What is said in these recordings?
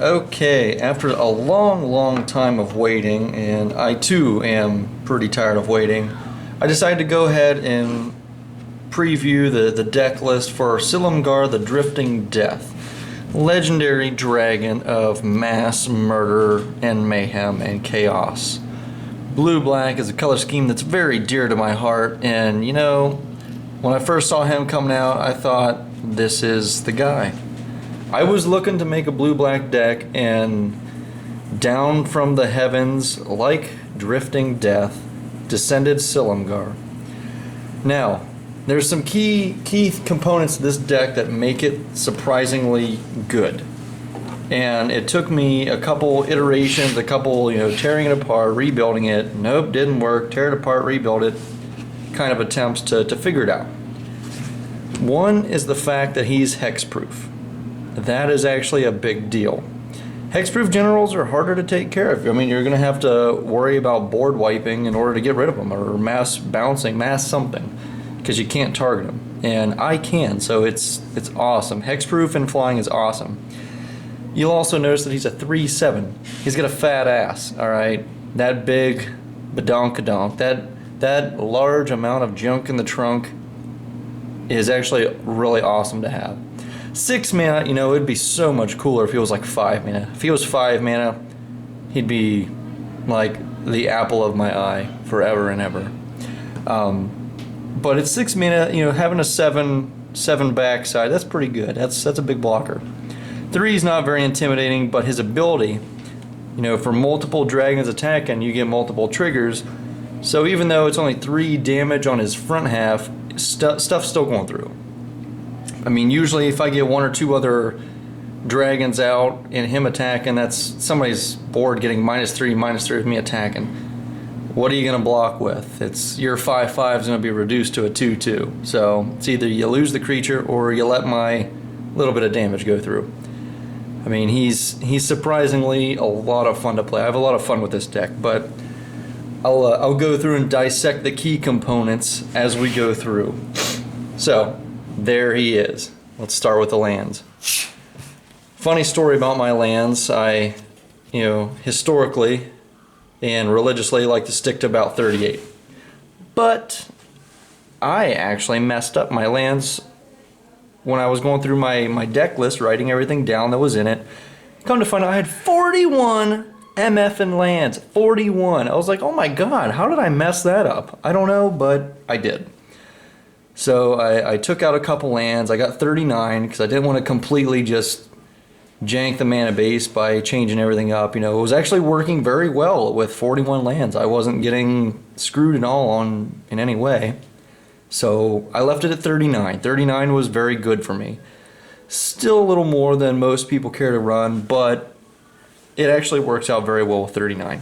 Okay, after a long time of waiting, and I too am pretty tired of waiting, I decided to go ahead and preview the deck list for Silumgar the Drifting Death, legendary dragon of mass murder and mayhem and chaos. Blue-black is a color scheme that's very dear to my heart, and you know, when I first saw him coming out, I thought, this is the guy. I was looking to make a blue-black deck, and down from the heavens, like drifting death, descended Silumgar. Now, there's some key components to this deck that make it surprisingly good. And it took me a couple iterations, tearing it apart, rebuilding it. Nope, didn't work. Tear it apart, rebuild it. Kind of attempts to figure it out. One is the fact that he's hexproof. That is actually a big deal. Hexproof generals are harder to take care of. I mean, you're going to have to worry about board wiping in order to get rid of them, or mass bouncing, mass something, because you can't target them. And I can, so it's awesome. Hexproof and flying is awesome. You'll also notice that he's a 3/7. He's got a fat ass, all right? That big badonkadonk, that large amount of junk in the trunk is actually really awesome to have. 6 mana, you know, it'd be so much cooler if he was like 5 mana. If he was 5 mana, he'd be like the apple of my eye forever and ever. But it's 6 mana, you know, having a 7 backside, that's pretty good. That's a big blocker. 3 is not very intimidating, but his ability, you know, for multiple dragons attacking, you get multiple triggers. So even though it's only 3 damage on his front half, stuff's still going through. I mean, usually if I get 1 or 2 other dragons out and him attacking, that's somebody's board getting -3 with me attacking. What are you going to block with? It's your 5/5 is going to be reduced to a 2/2. So it's either you lose the creature or you let my little bit of damage go through. I mean, he's surprisingly a lot of fun to play. I have a lot of fun with this deck, but I'll go through and dissect the key components as we go through. So there he is. Let's start with the lands. Funny story about my lands. I, you know, historically and religiously like to stick to about 38. But I actually messed up my lands when I was going through my deck list, writing everything down that was in it. Come to find out I had 41 MFing lands. 41. I was like, oh my god, how did I mess that up? I don't know, but I did. So I took out a couple lands. I got 39 because I didn't want to completely just jank the mana base by changing everything up. You know, it was actually working very well with 41 lands. I wasn't getting screwed at all in any way. So I left it at 39. 39 was very good for me. Still a little more than most people care to run, but it actually works out very well with 39.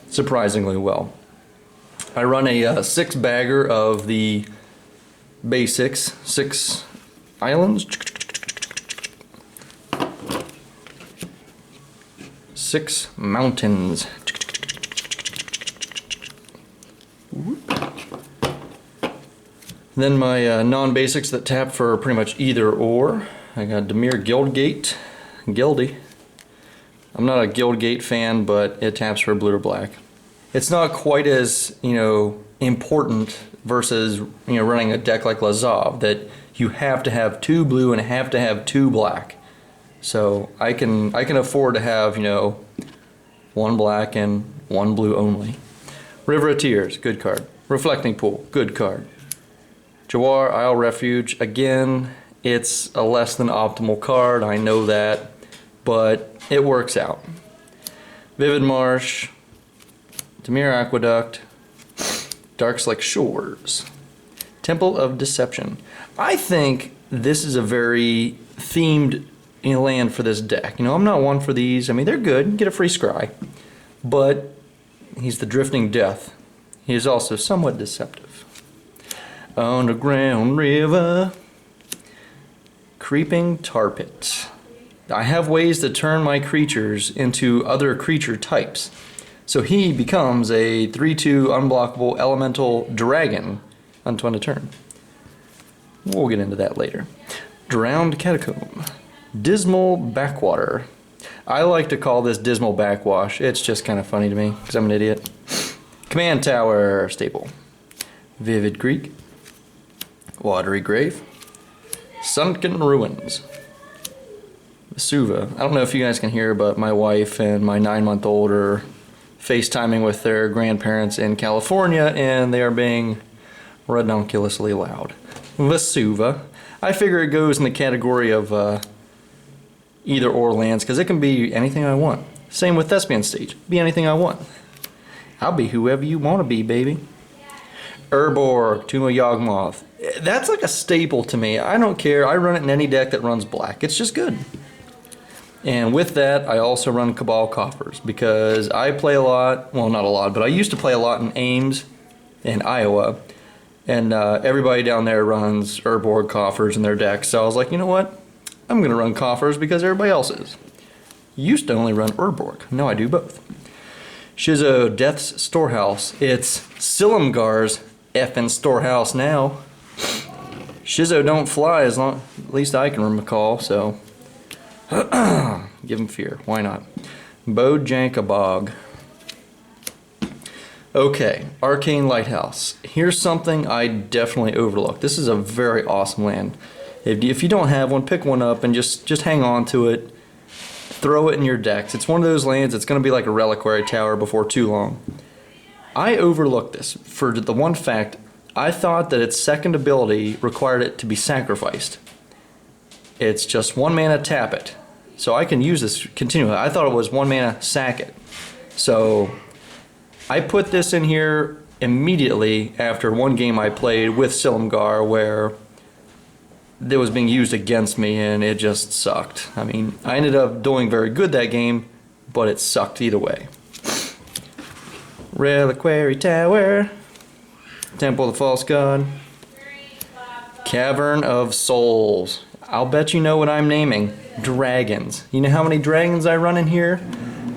Surprisingly well. I run a 6-bagger of the basics, 6 islands, 6 mountains. Then my non-basics that tap for pretty much either or. I got Dimir Gildy. I'm not a Guildgate fan, but it taps for blue or black. It's not quite as, you know, important versus, you know, running a deck like Lazav that you have to have 2 blue and have to have 2 black. So I can afford to have, you know, 1 black and 1 blue only. River of Tears, good card. Reflecting Pool, good card. Jawar, Isle Refuge, again, it's a less than optimal card, I know that, but it works out. Vivid Marsh, Dimir Aqueduct, Darkslick Shores, Temple of Deception. I think this is a very themed land for this deck. You know, I'm not one for these. I mean, they're good. You get a free scry. But he's the Drifting Death. He is also somewhat deceptive. Underground River, Creeping Tar Pit. I have ways to turn my creatures into other creature types. So he becomes a 3/2 unblockable elemental dragon unto end of turn. We'll get into that later. Drowned Catacomb. Dismal Backwater. I like to call this Dismal Backwash. It's just kind of funny to me because I'm an idiot. Command Tower staple. Vivid Creek. Watery Grave. Sunken Ruins. Vesuva. I don't know if you guys can hear, but my wife and my 9-month-old are FaceTiming with their grandparents in California, and they are being redonkulously loud. Vesuva. I figure it goes in the category of either or lands, because it can be anything I want. Same with Thespian Stage. Be anything I want. I'll be whoever you want to be, baby. Urborg, Tomb of Yawgmoth. That's like a staple to me. I don't care. I run it in any deck that runs black. It's just good. And with that, I also run Cabal Coffers, because I play a lot, well, not a lot, but I used to play a lot in Ames and Iowa. And everybody down there runs Urborg Coffers in their decks. So I was like, you know what? I'm going to run Coffers because everybody else is. Used to only run Urborg. Now I do both. Shizo, Death's Storehouse. It's Silumgar's effing storehouse now. Shizo don't fly as long, at least I can recall, so give him fear. Why not? Bojankabog. Okay, Arcane Lighthouse. Here's something I definitely overlooked. This is a very awesome land. If you don't have one, pick one up and just hang on to it. Throw it in your decks. It's one of those lands that's going to be like a reliquary tower before too long. I overlooked this for the one fact, I thought that its second ability required it to be sacrificed. It's just 1 mana tap it. So I can use this continually. I thought it was 1 mana sack it. So I put this in here immediately after one game I played with Silumgar where it was being used against me and it just sucked. I mean, I ended up doing very good that game, but it sucked either way. Reliquary Tower. Temple of the False God. Cavern of Souls. I'll bet you know what I'm naming. Dragons. You know how many dragons I run in here?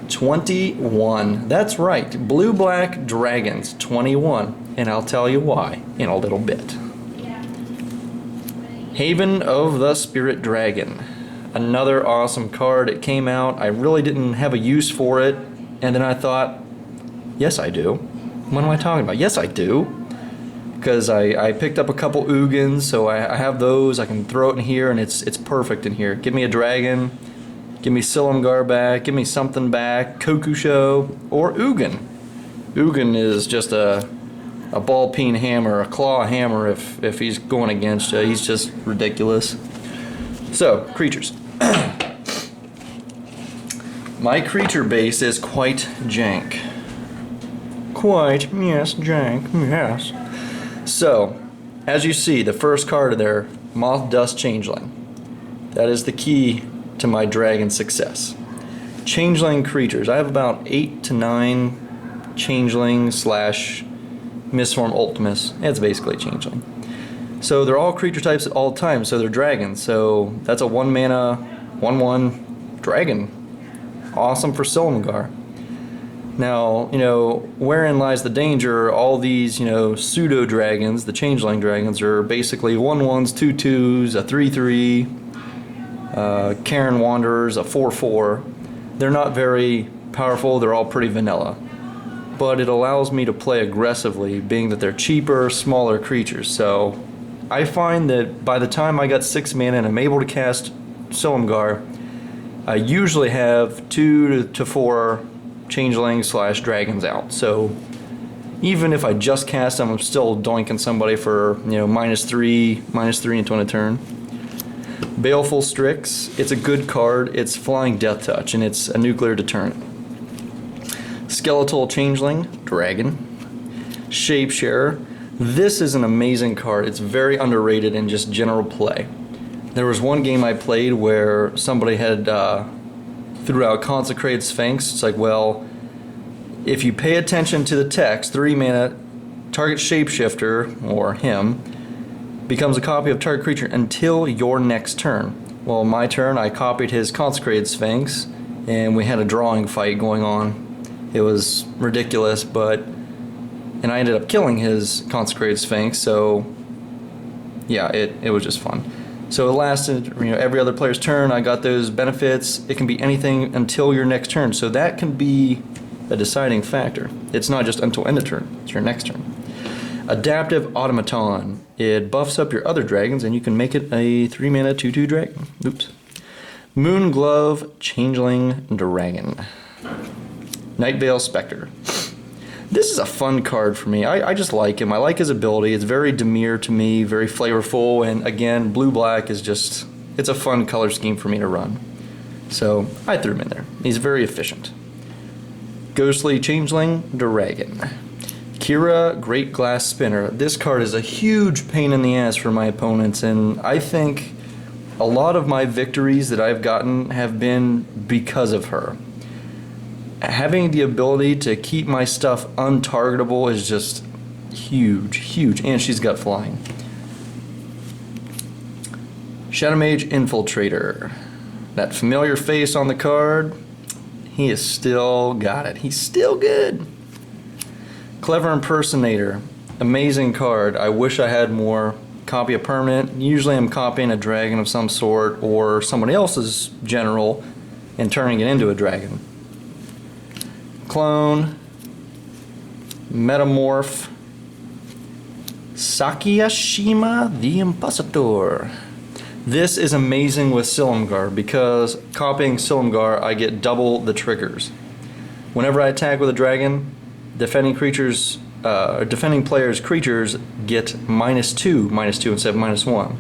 21. That's right. Blue-black dragons. 21. And I'll tell you why in a little bit. Haven of the Spirit Dragon. Another awesome card. It came out. I really didn't have a use for it. And then I thought, yes I do. What am I talking about? Yes I do. Because I picked up a couple Ugins, so I have those. I can throw it in here and it's perfect in here. Give me a dragon. Give me Silumgar back. Give me something back. Kokusho. Or Ugin. Ugin is just a ball peen hammer, a claw hammer if he's going against you. He's just ridiculous. So, creatures. My creature base is quite jank. Quite, yes, jank, yes. So, as you see, the first card there, Moth Dust Changeling. That is the key to my dragon success. Changeling creatures. I have about 8 to 9 Changeling slash Mistform Ultimus. It's basically Changeling. So they're all creature types at all times, so they're dragons. So that's a 1 mana, 1/1 dragon. Awesome for Silumgar. Now, you know, wherein lies the danger? All these, you know, pseudo dragons, the Changeling dragons, are basically 1/1s, 2/2s, a 3/3, Karen Wanderers, a 4/4. They're not very powerful, they're all pretty vanilla. But it allows me to play aggressively, being that they're cheaper, smaller creatures. So I find that by the time I got 6 mana and I'm able to cast Silumgar, I usually have 2 to 4 Changelings slash dragons out. So even if I just cast them, I'm still doinking somebody for, you know, -3 into a turn. Baleful Strix, it's a good card. It's flying Death Touch and it's a nuclear deterrent. Skeletal Changeling, dragon. Shapesharer. This is an amazing card. It's very underrated in just general play. There was one game I played where somebody had threw out Consecrated Sphinx. It's like, well, if you pay attention to the text, 3 mana, target shapeshifter, or him, becomes a copy of target creature until your next turn. Well, my turn, I copied his Consecrated Sphinx, and we had a drawing fight going on. It was ridiculous, and I ended up killing his Consecrated Sphinx, so yeah, it was just fun. So it lasted, every other player's turn. I got those benefits. It can be anything until your next turn. So that can be a deciding factor. It's not just until end of turn. It's your next turn. Adaptive Automaton. It buffs up your other dragons, and you can make it a 3-mana 2/2 dragon. Oops. Moon Glove Changeling Dragon. Nightveil Spectre. This is a fun card for me. I just like him. I like his ability. It's very demure to me, very flavorful, and again, blue-black is just, it's a fun color scheme for me to run. So I threw him in there. He's very efficient. Ghostly Changeling Dragon. Kira Great Glass Spinner. This card is a huge pain in the ass for my opponents, and I think a lot of my victories that I've gotten have been because of her. Having the ability to keep my stuff untargetable is just huge, huge. And she's got flying. Shadow Mage Infiltrator. That familiar face on the card, he has still got it. He's still good. Clever Impersonator. Amazing card. I wish I had more. Copy a permanent. Usually I'm copying a dragon of some sort or someone else's general and turning it into a dragon. Clone, Metamorph, Sakiyashima the Impositor. This is amazing with Silumgar because copying Silumgar, I get double the triggers. Whenever I attack with a dragon, defending players' creatures get -2 instead of -1.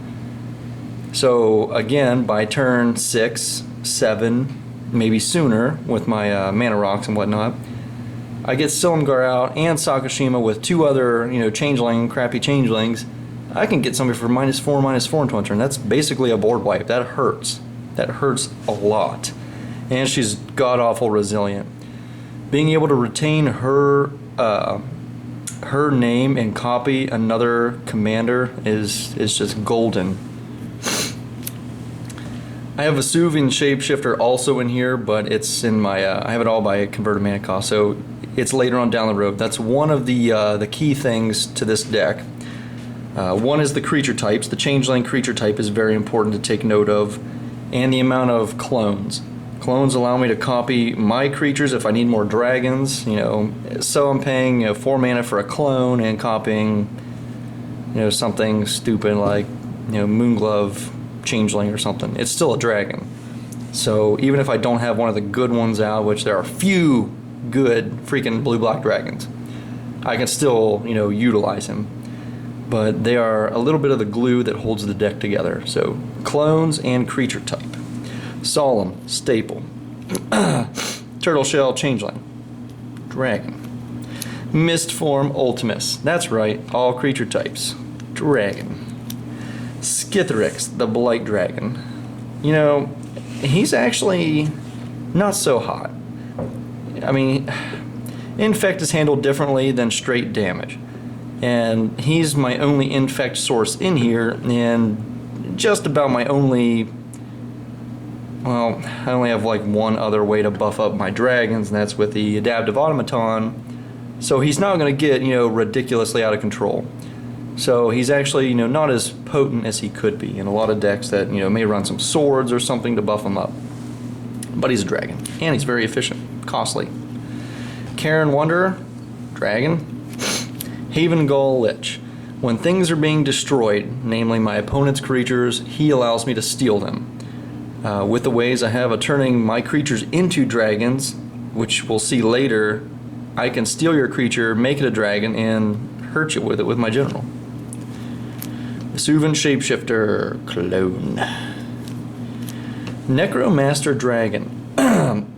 So again, by turn 6, 7, maybe sooner with my mana rocks and whatnot, I get Silumgar out and Sakashima with 2 other, crappy changelings. I can get somebody for -4 into 1 turn. That's basically a board wipe. That hurts. That hurts a lot. And she's god-awful resilient. Being able to retain her name and copy another commander is just golden. I have Vesuvian Shapeshifter also in here, but it's in my, I have it all by converted mana cost, so it's later on down the road. That's one of the key things to this deck. One is the creature types. The changeling creature type is very important to take note of, and the amount of clones. Clones allow me to copy my creatures if I need more dragons, so I'm paying 4 mana for a clone and copying, something stupid like, Moonglove Changeling or something. It's still a dragon. So even if I don't have one of the good ones out, which there are few good freaking blue-black dragons, I can still, utilize him. But they are a little bit of the glue that holds the deck together. So clones and creature type. Solemn Staple. Turtle Shell Changeling. Dragon. Mistform Ultimus. That's right, all creature types. Dragon. Skithrix, the Blight Dragon. He's actually not so hot. I mean, Infect is handled differently than straight damage. And he's my only Infect source in here, and just about my only... Well, I only have like one other way to buff up my dragons, and that's with the Adaptive Automaton. So he's not going to get, ridiculously out of control. So he's actually, not as potent as he could be in a lot of decks that, may run some swords or something to buff him up. But he's a dragon, and he's very efficient, costly. Karen Wanderer, dragon. Haven Gull Lich. When things are being destroyed, namely my opponent's creatures, he allows me to steal them. With the ways I have of turning my creatures into dragons, which we'll see later, I can steal your creature, make it a dragon, and hurt you with it with my general. Vesuvian Shapeshifter Clone. Necromaster Dragon.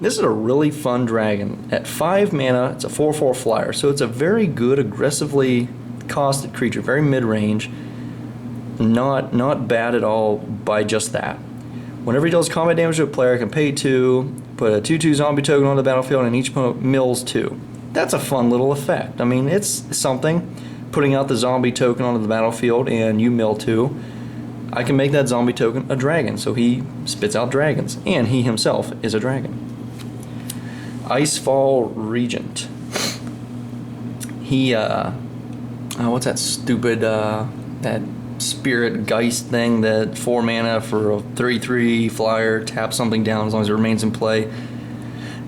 This is a really fun dragon. At 5 mana, it's a 4/4 flyer, so it's a very good, aggressively costed creature, very mid-range. Not bad at all by just that. Whenever he deals combat damage to a player, I can pay 2, put a 2/2 zombie token on the battlefield, and each opponent mills 2. That's a fun little effect. I mean, it's something. Putting out the zombie token onto the battlefield and you mill 2. I can make that zombie token a dragon, so he spits out dragons, and he himself is a dragon. Icefall Regent. He, what's that stupid, that spirit geist thing that 4 mana for a 3/3 flyer, tap something down as long as it remains in play.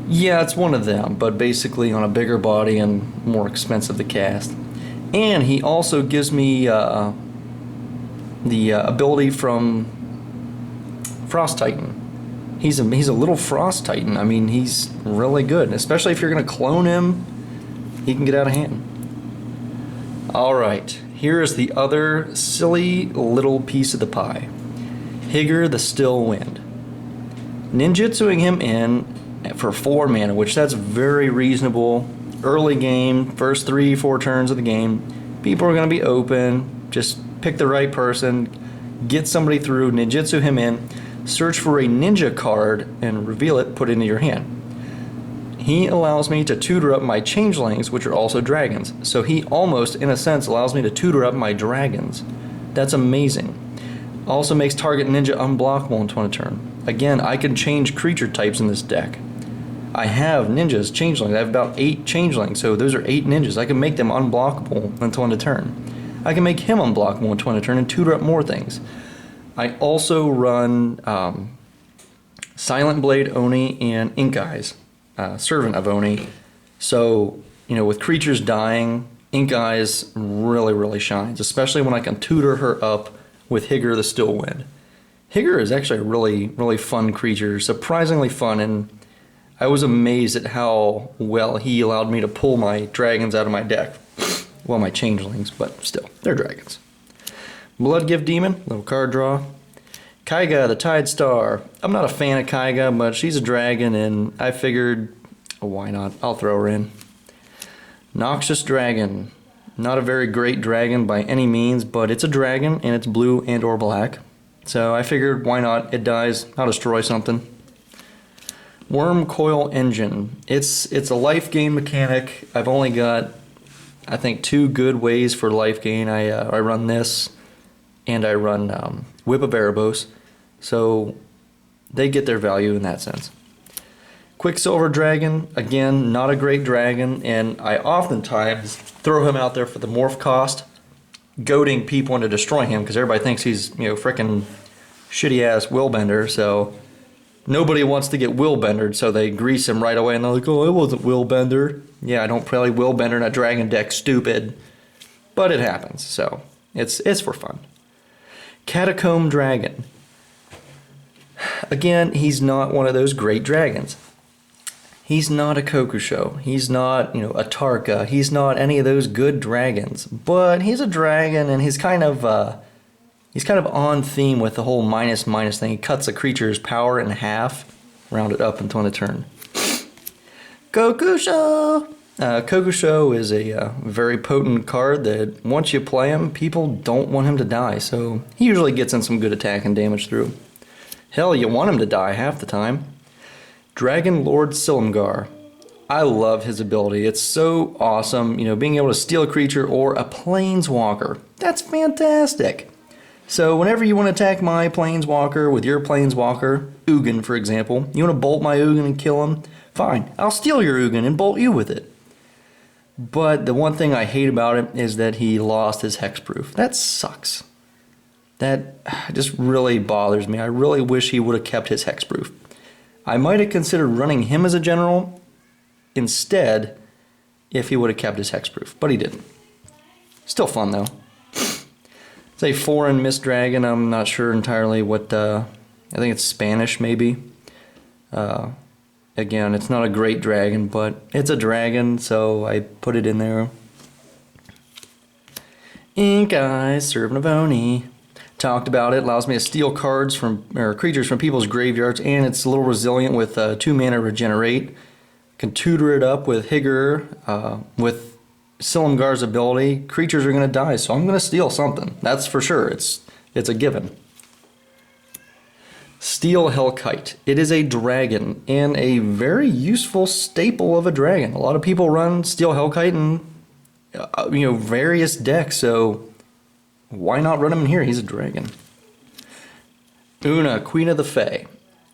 Yeah, it's one of them, but basically on a bigger body and more expensive to cast. And he also gives me the ability from Frost Titan. He's a little Frost Titan. I mean, he's really good, especially if you're going to clone him. He can get out of hand. All right, here is the other silly little piece of the pie. Higger the Still Wind. Ninjutsuing him in for 4 mana, which that's very reasonable. Early game, first 3-4 turns of the game, people are going to be open. Just pick the right person, get somebody through, ninjutsu him in, search for a ninja card and reveal it, put it into your hand. He allows me to tutor up my changelings, which are also dragons. So he almost, in a sense, allows me to tutor up my dragons. That's amazing. Also makes target ninja unblockable until end of turn. Again, I can change creature types in this deck. I have ninjas, changelings. I have about 8 changelings, so those are 8 ninjas. I can make them unblockable until end of turn. I can make him unblockable until end of turn and tutor up more things. I also run Silent Blade Oni and Ink Eyes, Servant of Oni. So, you know, with creatures dying, Ink Eyes really, really shines, especially when I can tutor her up with Higger the Still Wind. Higger is actually a really, really fun creature, surprisingly fun, and I was amazed at how well he allowed me to pull my dragons out of my deck. Well, my changelings, but still, they're dragons. Bloodgift Demon, little card draw. Kaiga, the Tide Star. I'm not a fan of Kaiga, but she's a dragon, and I figured, oh, why not? I'll throw her in. Noxious Dragon. Not a very great dragon by any means, but it's a dragon, and it's blue and or black. So I figured, why not? It dies, I'll destroy something. Worm Coil Engine. It's a life gain mechanic. I've only got, I think, 2 good ways for life gain. I run this, and I run Whip of Erebos, so they get their value in that sense. Quicksilver Dragon, again, not a great dragon, and I oftentimes throw him out there for the morph cost, goading people into destroying him, because everybody thinks he's, you know, frickin' shitty-ass willbender, so nobody wants to get willbendered, so they grease him right away, and they're like, oh, it wasn't willbender. Yeah, I don't play willbender in a dragon deck, stupid. But it happens, so it's for fun. Catacomb Dragon. Again, he's not one of those great dragons. He's not a Kokusho. He's not, you know, a Tarka. He's not any of those good dragons. But he's a dragon, and he's kind of on theme with the whole minus thing. He cuts a creature's power in half, round it up until end of turn. Kokusho! Kokusho is a very potent card that once you play him, people don't want him to die, so he usually gets in some good attack and damage through. Hell, you want him to die half the time. Dragon Lord Silumgar. I love his ability. It's so awesome, you know, being able to steal a creature or a planeswalker. That's fantastic. So whenever you want to attack my planeswalker with your planeswalker, Ugin for example, you want to bolt my Ugin and kill him, fine, I'll steal your Ugin and bolt you with it. But the one thing I hate about it is that he lost his hexproof. That sucks. That just really bothers me. I really wish he would have kept his hexproof. I might have considered running him as a general instead if he would have kept his hexproof, but he didn't. Still fun though. It's a foreign mist dragon. I'm not sure entirely what, I think it's Spanish maybe. Again, it's not a great dragon, but it's a dragon, so I put it in there. Ink Eyes, Servant of Oni. Talked about it. Allows me to steal cards from or creatures from people's graveyards, and it's a little resilient with 2 mana regenerate. Can tutor it up with Higger, with Silumgar's ability. Creatures are going to die, so I'm going to steal something. That's for sure. It's a given. Steel Hellkite. It is a dragon and a very useful staple of a dragon. A lot of people run Steel Hellkite in various decks, so why not run him in here? He's a dragon. Una, Queen of the Fae.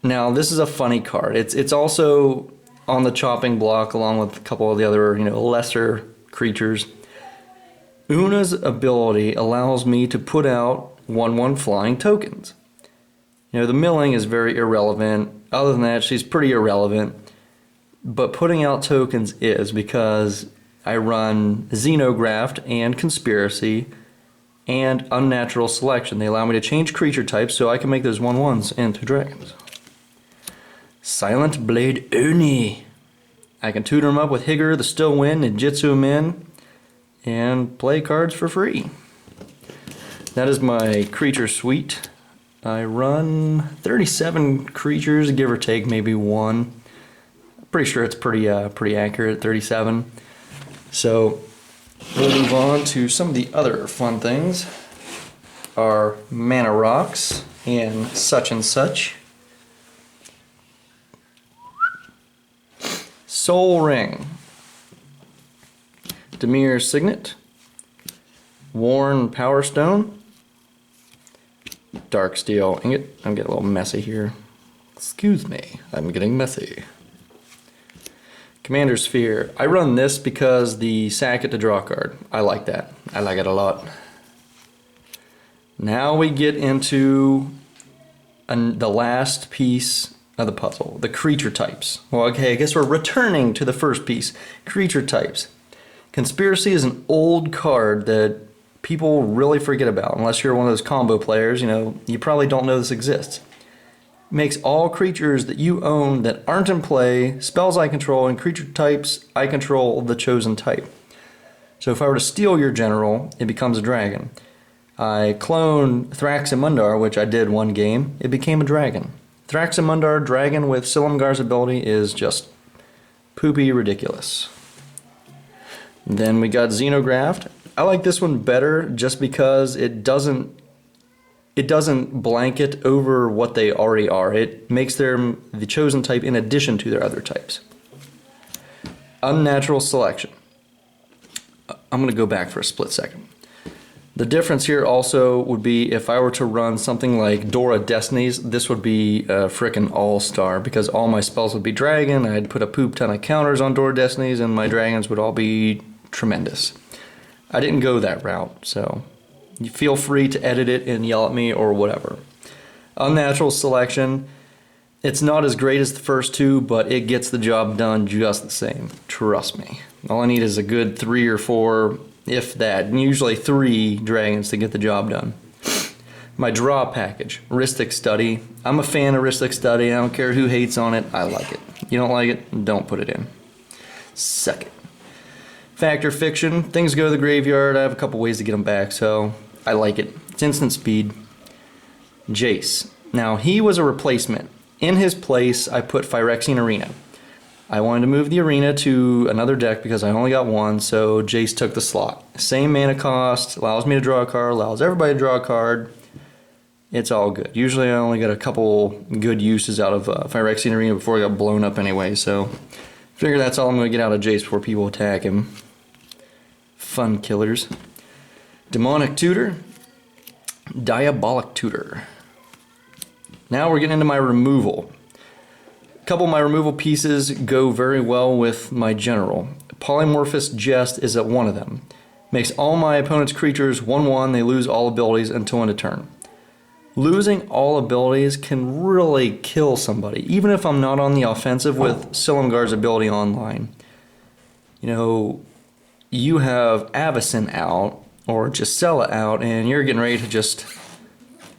Now this is a funny card. It's also on the chopping block along with a couple of the other lesser creatures. Una's ability allows me to put out 1/1 flying tokens. You know, the milling is very irrelevant. Other than that, she's pretty irrelevant. But putting out tokens is, because I run Xenograft and Conspiracy and Unnatural Selection. They allow me to change creature types so I can make those 1/1s into dragons. Silent Blade Oni. I can tutor them up with Higger, the Still Wind, and Jitsu them in, and play cards for free. That is my creature suite. I run 37 creatures, give or take maybe one. Pretty sure it's pretty accurate, 37. So we'll move on to some of the other fun things. Our mana rocks and such. Soul Ring, Demir's Signet, Worn Power Stone, Dark Steel Ingot. I'm getting a little messy here. Excuse me, I'm getting messy. Commander Sphere. I run this because the sack it to draw card. I like that. I like it a lot. Now we get into the last piece of the puzzle, the creature types. Well, okay, I guess we're returning to the first piece, creature types. Conspiracy is an old card that people really forget about. Unless you're one of those combo players, you know, you probably don't know this exists. Makes all creatures that you own that aren't in play, spells I control, and creature types I control the chosen type. So if I were to steal your general, it becomes a dragon. I clone Thraximundar, which I did one game, it became a dragon. Thraximundar dragon with Silumgar's ability is just poopy ridiculous. Then we got Xenograft. I like this one better just because it doesn't blanket over what they already are. It makes them the chosen type in addition to their other types. Unnatural Selection. I'm going to go back for a split second. The difference here also would be if I were to run something like Dora Destinies, this would be a frickin' all-star because all my spells would be dragon, I'd put a poop ton of counters on Dora Destinies, and my dragons would all be tremendous. I didn't go that route, so you feel free to edit it and yell at me or whatever. Unnatural Selection, it's not as great as the first two, but it gets the job done just the same. Trust me. All I need is a good 3 or 4, if that, and usually 3 dragons to get the job done. My draw package, Ristic Study. I'm a fan of Ristic Study. I don't care who hates on it. I like it. You don't like it? Don't put it in. Suck it. Factor Fiction. Things go to the graveyard. I have a couple ways to get them back, so I like it. It's instant speed. Jace. Now, he was a replacement. In his place, I put Phyrexian Arena. I wanted to move the arena to another deck because I only got one, so Jace took the slot. Same mana cost, allows me to draw a card, allows everybody to draw a card. It's all good. Usually I only got a couple good uses out of Phyrexian Arena before I got blown up anyway, so figure that's all I'm going to get out of Jace before people attack him. Fun killers. Demonic Tutor. Diabolic Tutor. Now we're getting into my removal. A couple of my removal pieces go very well with my general. Polymorphous Jest is at one of them. Makes all my opponent's creatures 1/1, they lose all abilities until end of turn. Losing all abilities can really kill somebody, even if I'm not on the offensive with Silumgar's ability online. You know, you have Avacyn out, or Gisela out, and you're getting ready to just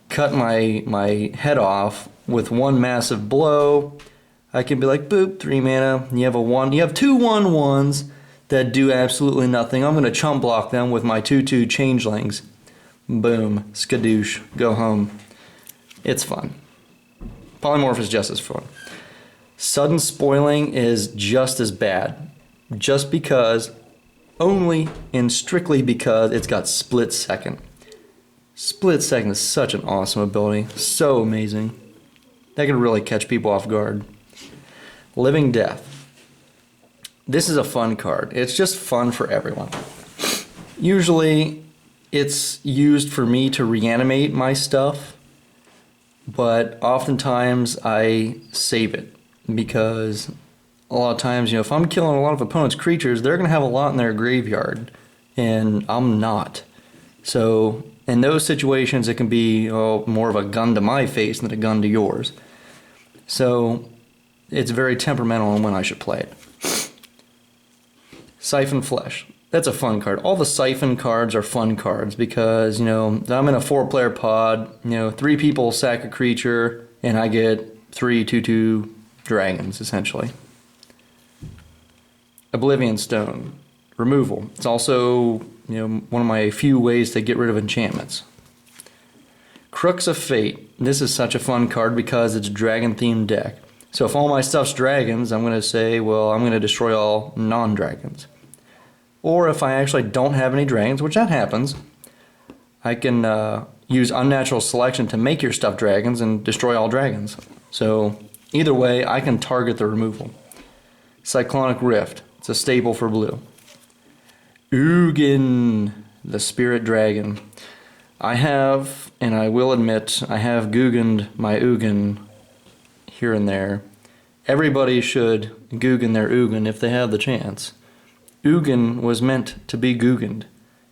cut my head off with one massive blow. I can be like, boop, 3 mana. You have you have 2 1/1s that do absolutely nothing. I'm gonna chump block them with my 2/2 changelings. Boom, skadoosh, go home. It's fun. Polymorph is just as fun. Sudden Spoiling is just as bad, just because, only and strictly because it's got Split Second. Split Second is such an awesome ability, so amazing. That can really catch people off guard. Living Death. This is a fun card. It's just fun for everyone. Usually it's used for me to reanimate my stuff, but oftentimes I save it because a lot of times, you know, if I'm killing a lot of opponent's creatures, they're going to have a lot in their graveyard. and I'm not. So in those situations, it can be more of a gun to my face than a gun to yours. So it's very temperamental on when I should play it. Siphon Flesh. That's a fun card. All the Siphon cards are fun cards because, I'm in a 4-player pod, 3 people sack a creature, and I get 3 2/2 dragons, essentially. Oblivion Stone. Removal. It's also, one of my few ways to get rid of enchantments. Crux of Fate. This is such a fun card because it's a dragon-themed deck. So if all my stuff's dragons, I'm going to say, well, I'm going to destroy all non-dragons. Or if I actually don't have any dragons, which that happens, I can use Unnatural Selection to make your stuff dragons and destroy all dragons. So either way, I can target the removal. Cyclonic Rift. It's a staple for blue. Ugin, the Spirit Dragon. I have, and I will admit, I have Guggened my Ugin here and there. Everybody should Guggen their Ugin if they have the chance. Ugin was meant to be Guggened,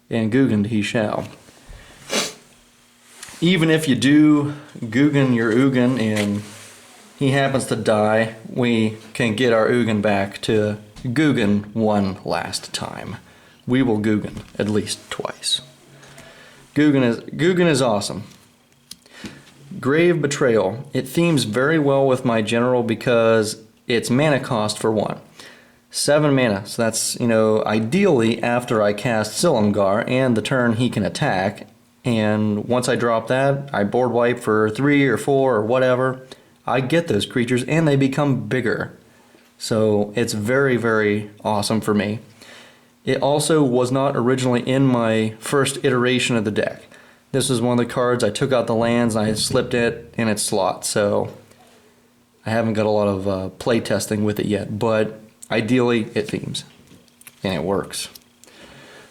and Guggened he shall. Even if you do Guggen your Ugin and he happens to die, we can get our Ugin back to Guggen one last time. We will Guggen at least twice. Guggen is awesome. Grave Betrayal. It themes very well with my general because it's mana cost for 1. 7 mana, so that's, ideally after I cast Silumgar and the turn he can attack, and once I drop that, I board wipe for 3 or 4 or whatever, I get those creatures and they become bigger. So it's very, very awesome for me. It also was not originally in my first iteration of the deck. This was one of the cards I took out the lands and I slipped it in its slot, so I haven't got a lot of play testing with it yet, but ideally it themes, and it works.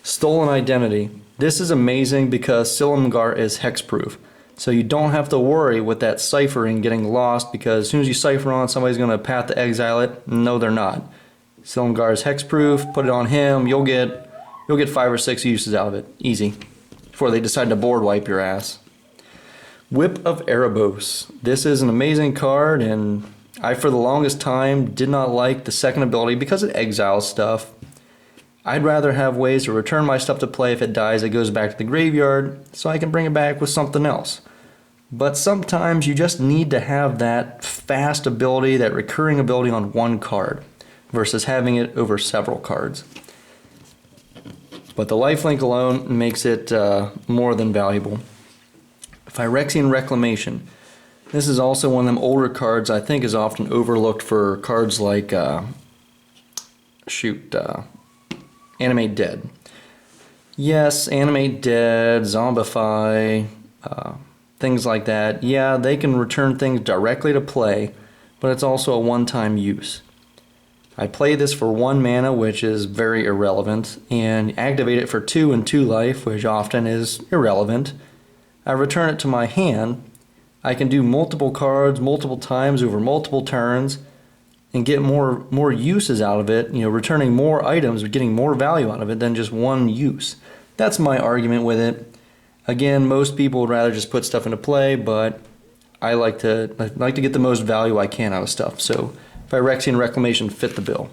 Stolen Identity. This is amazing because Silumgar is hexproof, so you don't have to worry with that ciphering getting lost because as soon as you cipher on, somebody's going to path to exile it. No, they're not. Silumgar is hexproof. Put it on him. You'll get 5 or 6 uses out of it, easy, before they decide to board wipe your ass. Whip of Erebos. This is an amazing card, and I, for the longest time, did not like the second ability because it exiles stuff. I'd rather have ways to return my stuff to play. If it dies, it goes back to the graveyard, so I can bring it back with something else. But sometimes you just need to have that fast ability, that recurring ability on one card, versus having it over several cards. But the lifelink alone makes it more than valuable. Phyrexian Reclamation. This is also one of them older cards I think is often overlooked for cards like, Animate Dead. Yes, Animate Dead, Zombify, things like that. Yeah, they can return things directly to play, but it's also a one-time use. I play this for 1 mana, which is very irrelevant, and activate it for 2 and 2 life, which often is irrelevant. I return it to my hand. I can do multiple cards multiple times over multiple turns and get more uses out of it, returning more items or getting more value out of it than just one use. That's my argument with it. Again, most people would rather just put stuff into play, but I like to get the most value I can out of stuff. So Phyrexian Reclamation fit the bill.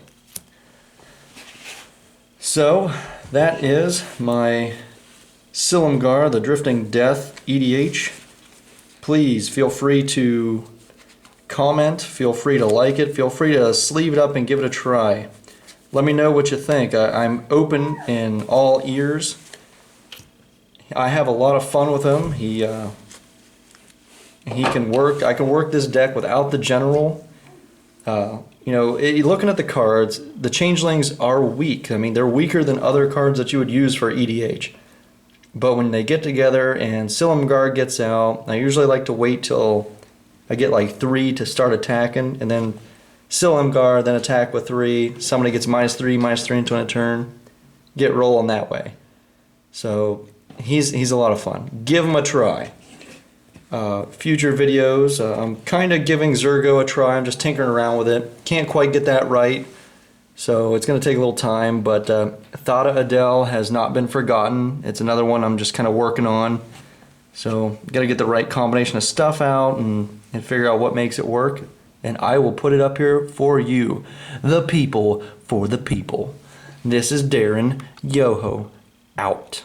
So that is my Silumgar, the Drifting Death EDH. Please feel free to comment, feel free to like it, feel free to sleeve it up and give it a try. Let me know what you think. I'm open in all ears. I have a lot of fun with him. He can work. I can work this deck without the general. Looking at the cards, the changelings are weak. I mean, they're weaker than other cards that you would use for EDH. But when they get together and Silumgar gets out, I usually like to wait till I get like 3 to start attacking, and then Silumgar, then attack with 3. Somebody gets -3 into a turn. Get rolling that way. So he's a lot of fun. Give him a try. Future videos, I'm kind of giving Zergo a try. I'm just tinkering around with it. Can't quite get that right. So it's going to take a little time, but Thada Adele has not been forgotten. It's another one I'm just kind of working on. So got to get the right combination of stuff out and figure out what makes it work. And I will put it up here for you. The people for the people. This is Darren Yoho out.